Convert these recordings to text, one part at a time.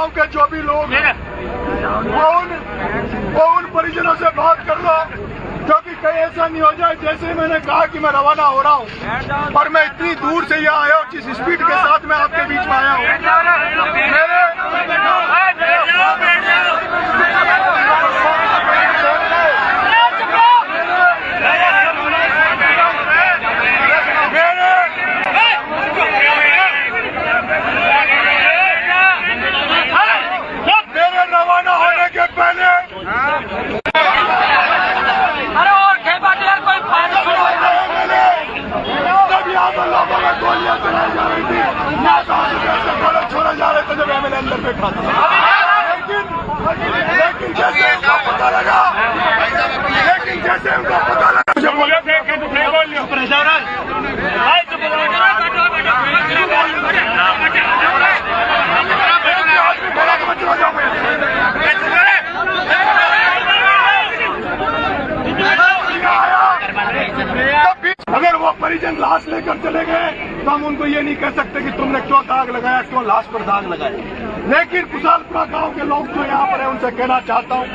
गांव के जो भी लोग हैं वो उन परिजनों से बात कर लो, क्योंकि कहीं ऐसा नहीं हो जाए जैसे मैंने कहा कि मैं रवाना हो रहा हूँ और मैं इतनी दूर से यहाँ आया हूँ, जिस स्पीड के साथ मैं आपके बीच में आया हूँ। मेरे रवाना होने के पहले लोगों में गोलियां चलाई जा रही थी, छोड़ा जा रहे थे जब एमएलए अंदर बैठा था। लेकिन जैसे उनको पता लगा मुझे बोले थे कि अगर वो परिजन लाश लेकर चले गए तो हम उनको ये नहीं कह सकते कि तुमने क्यों दाग लगाया, क्यों लाश पर दाग लगाया। लेकिन कुशालपुरा गांव के लोग जो यहाँ पर है उनसे कहना चाहता हूँ,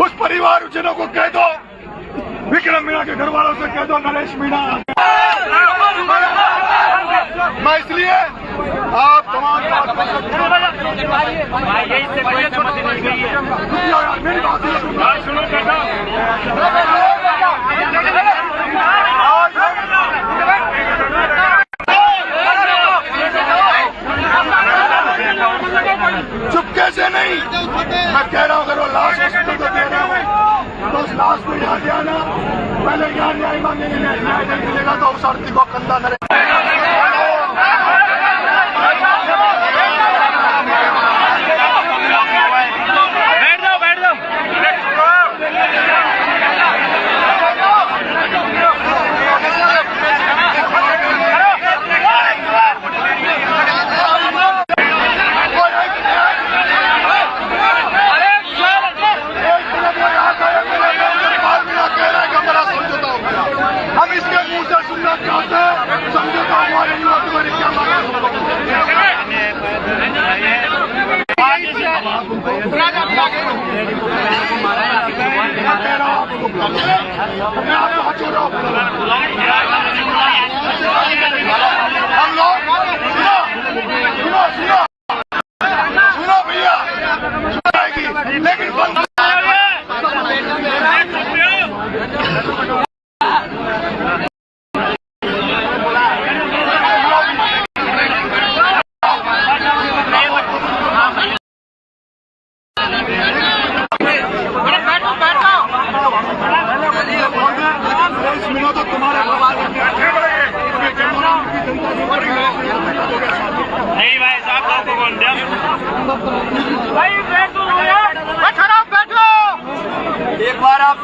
उस परिवारजनों को कह दो, विक्रम मीणा के घर वालों से कह दो, नरेश मीणा। मैं इसलिए आप तमाम मेरी बात सुनो, चुपके से नहीं, मैं कह रहा हूँ अगर वो लाश हॉस्पिटल को दे रहे हो तो उस लाश को यहाँ से आना, पहले यहाँ न्याय मांगेंगे, न्याय नहीं मिलेगा तो उस आरती को कंधा न हम लोग सुनो भैया, लेकिन नहीं भाई साहब आपको कौन दिया भाई बैठो एक बार आप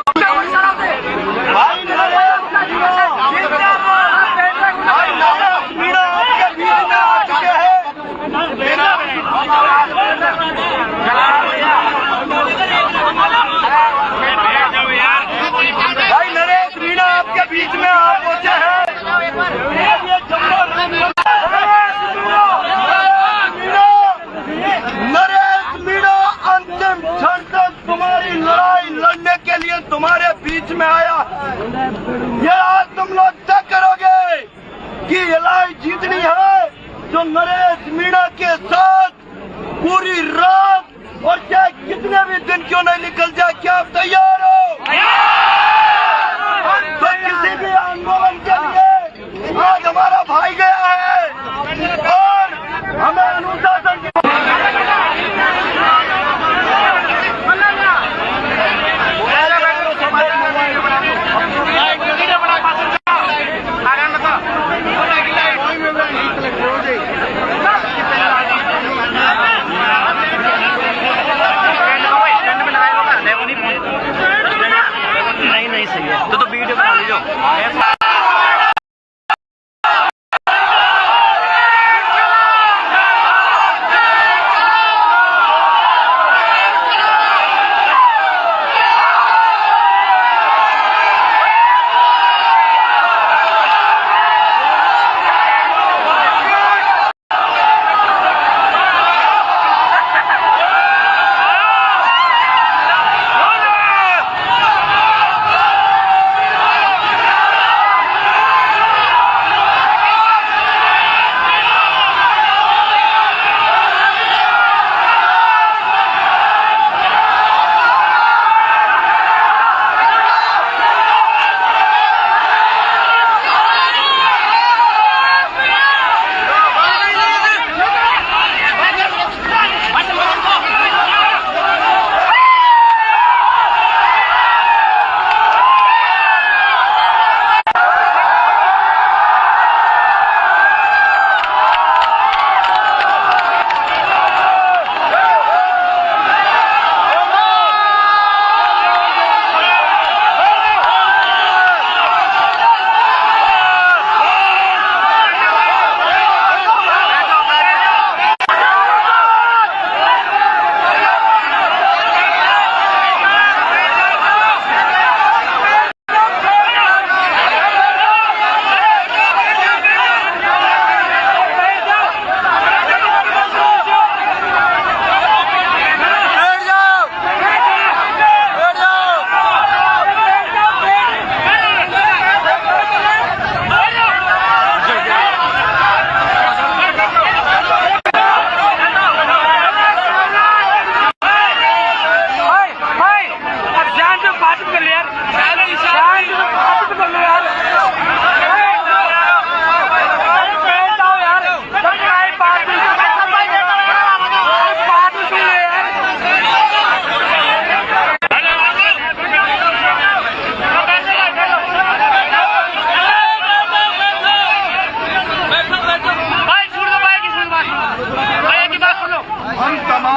भाई नरेश मीणा आपके बीच में आप पहुंचे हैं। नरेश मीणा अंतिम क्षण तक तुम्हारी लड़ाई लड़ने के लिए तुम्हारे बीच में आया। ये आज तुम लोग तय करोगे कि ये लड़ाई जीतनी है जो नरेश मीणा के साथ पूरी रात और चाहे कितने भी दिन क्यों नहीं निकल जाए, क्या आप तैयार हो? तो किसी भी आंदोलन के लिए आज हमारा भाई गया है और हमें अनुशासन की नहीं सही है तो वीडियो बना लीजिए।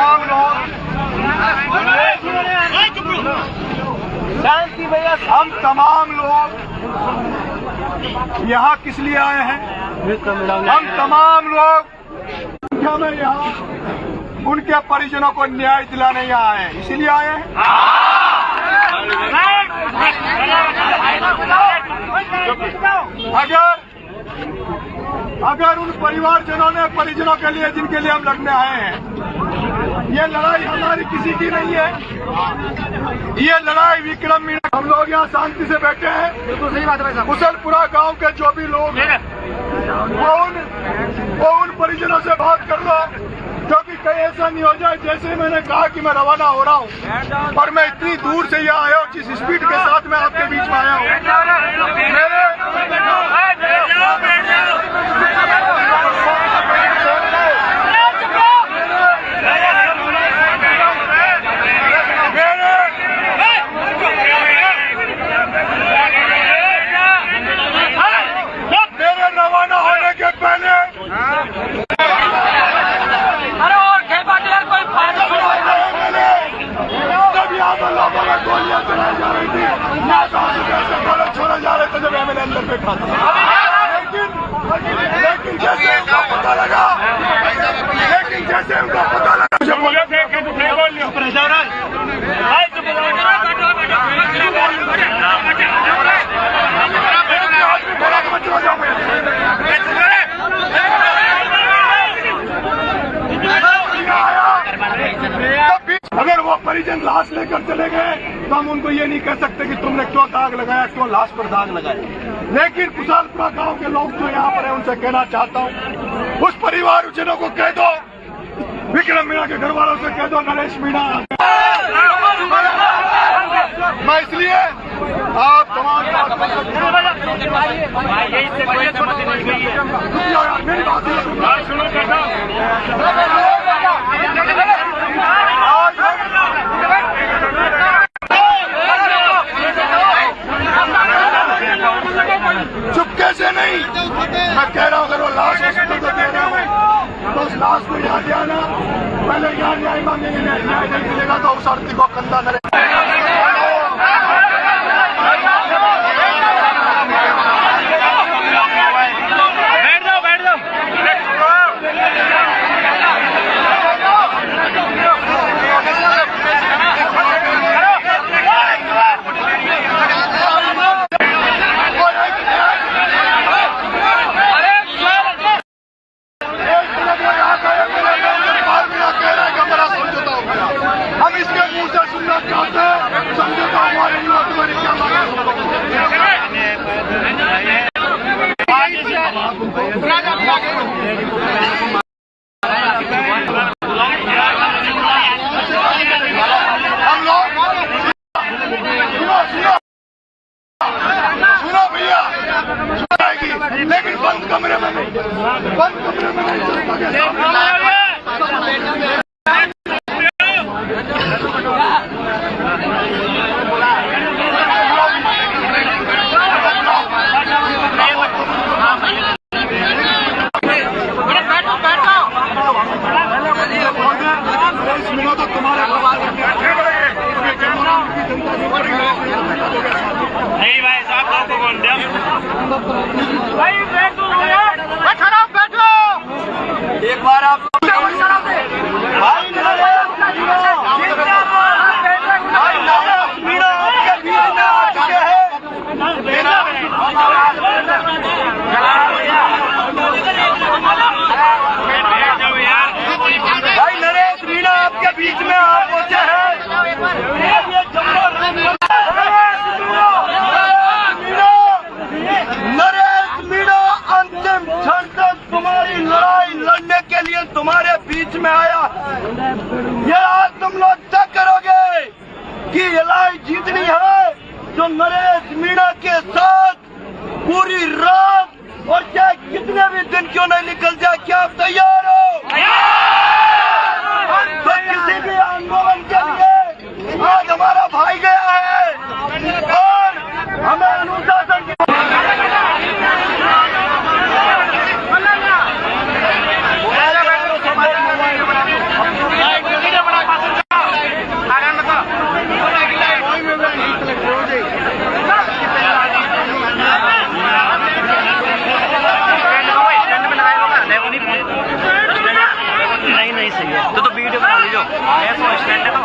तमाम लोग शांति भैया हम तमाम लोग यहाँ किस लिए आए हैं? हम तमाम लोग संख्या में यहाँ उनके परिजनों को न्याय दिलाने यहाँ आए हैं, इसीलिए आए हैं। अगर उन परिजनों के लिए जिनके लिए हम लड़ने आए हैं, ये लड़ाई हमारी किसी की नहीं है, ये लड़ाई विक्रम मीणा। हम लोग यहाँ शांति से बैठे हैं। बिल्कुल सही बात है भाई साहब। कुशलपुरा गांव के जो भी लोग हैं वो उन परिजनों से बात कर लो, क्योंकि कहीं ऐसा नहीं हो जाए जैसे मैंने कहा कि मैं रवाना हो रहा हूँ और मैं इतनी दूर से यहाँ आया हूँ, जिस स्पीड के साथ मैं आपके बीच में आया हूँ। मेरे रवाना होने के पहले जब यहाँ पर लोगों में गोलियां चलाई जा रही थी, गोले छोड़े जा रहे थे, जब एमएलए अंदर बैठा था। लेकिन जैसे उनको पता लगा मुझे बोले थे कि तुम बोल लियो अगर वो परिजन लाश लेकर चले गए तो हम उनको ये नहीं कह सकते कि तुमने क्यों दाग लगाया, क्यों लाश पर दाग लगाया। लेकिन कुशलपुरा गांव के लोग जो यहाँ पर है उनसे कहना चाहता हूँ, उस परिवारजनों को कह दो, विक्रम मीणा के घर वालों से कह दो, नरेश मीणा। मैं इसलिए आप तमाम मेरी बात सुनो। चुपके से नहीं, मैं कह रहा हूँ अगर वो लाश हॉस्पिटल को दे रहा है तो उस लाश को यहाँ ले आना, पहले यहाँ न्याय मांगेंगे, न्याय नहीं मिलेगा तो उस आरती को कंधा न सुनो भैया, लेकिन बंद कमरे में नहीं, बंद कमरे में नहीं। तो तुम्हारे नहीं भाई साहब, आपको कौन दिया? भाई बैठो बैठो। एक बार आप भाई नरेश मीणा आपके बीच में आप पहुंचे हैं। नरेश मीणा अंतिम क्षण तक तुम्हारी लड़ाई लड़ने के लिए जो ऐसा स्टैंड है तो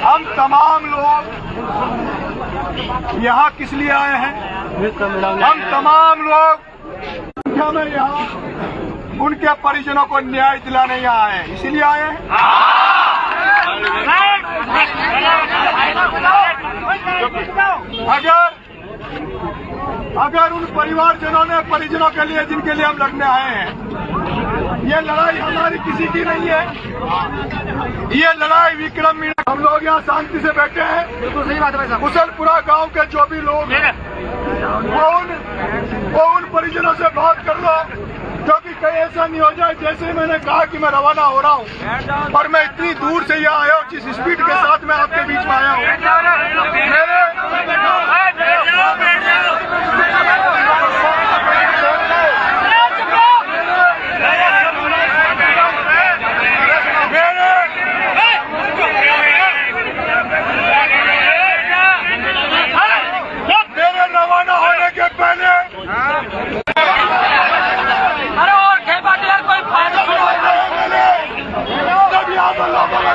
हम तमाम लोग यहाँ किस लिए आए हैं? हम तमाम लोग संख्या में यहाँ उनके परिजनों को न्याय दिलाने यहाँ आए हैं, इसीलिए आए हैं। अगर उन परिजनों के लिए जिनके लिए हम लड़ने आए हैं, ये लड़ाई हमारी किसी की नहीं है, ये लड़ाई विक्रम मीणा। हम लोग यहाँ शांति से बैठे हैं। सही बात है। कुशलपुरा गांव के जो भी लोग हैं वो उन परिजनों से बात कर लो, क्योंकि कहीं ऐसा नहीं हो जाए जैसे मैंने कहा कि मैं रवाना हो रहा हूँ और मैं इतनी दूर से यहाँ आया हूँ, जिस स्पीड के साथ मैं आपके बीच में आया हूँ।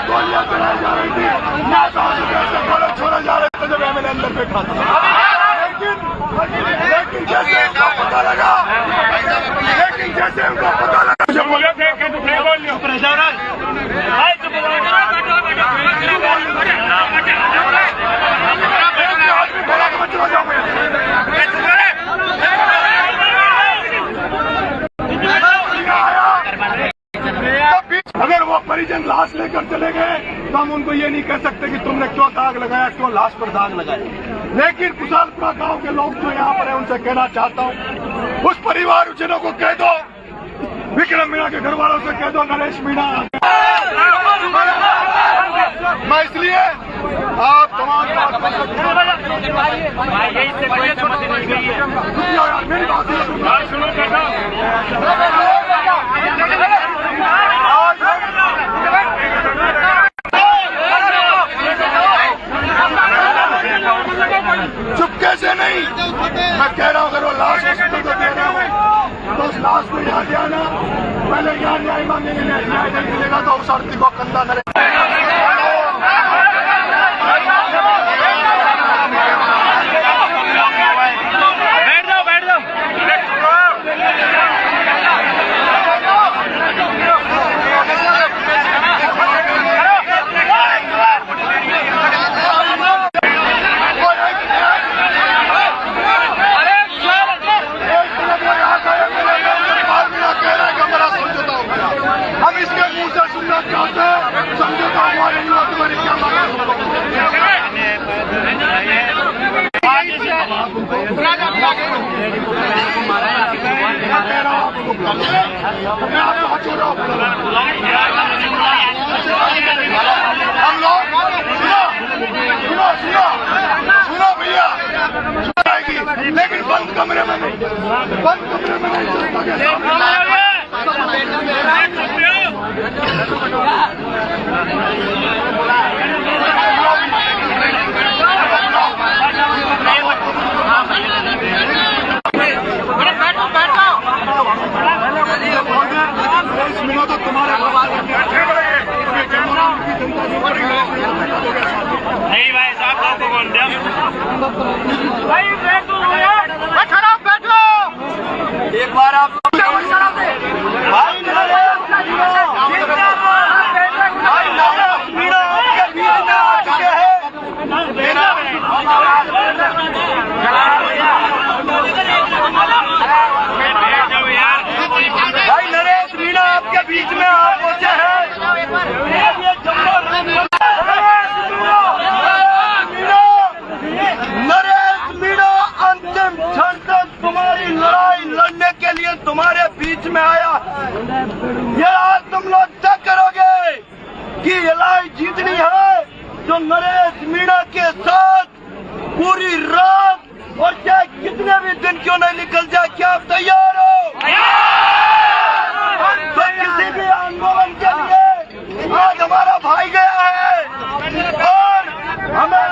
गोलियां चलाई जा रही थी, छोड़ा जा रहे थे जब एमएलए अंदर बैठा था। लेकिन जैसे उनको पता लगा मुझे बोले थे कि तुम नहीं बोल लो अगर वो परिजन लाश लेकर चले गए तो हम उनको ये नहीं कह सकते कि तुमने क्यों दाग लगाया, क्यों लाश पर दाग लगाया। लेकिन कुशलपुरा गांव के लोग जो यहाँ पर है उनसे कहना चाहता हूँ, उस परिवारजनों को कह दो, विक्रम मीणा के घर वालों से कह दो, नरेश मीणा। मैं इसलिए आप तमाम मेरी बात चुपके से नहीं, मैं कह रहा हूँ अगर वो लाश हॉस्पिटल को दे रहा हूँ तो उस लाश को यहाँ ले आना, पहले यहाँ न्याय मांगेंगे, न्याय नहीं मिलेगा तो उस आरती को कंधा करें। नहीं भाई साहब आपको कौन दिया भाई बैठो बैठो एक बार आप भाई नरेश मीणा आपके बीच में आ चुके हैं। भाई नरेश मीणा आपके बीच में आ पहुंचे हैं। नरेश मीणा अंतिम क्षण तक तुम्हारी लड़ाई लड़ने के लिए तुम्हारे बीच में आया। ये आज तुम लोग तय करोगे कि ये लड़ाई जीतनी है तो नरेश मीणा के साथ पूरी रात और चाहे कितने भी दिन क्यों नहीं निकल जाए, क्या आप तैयार हो?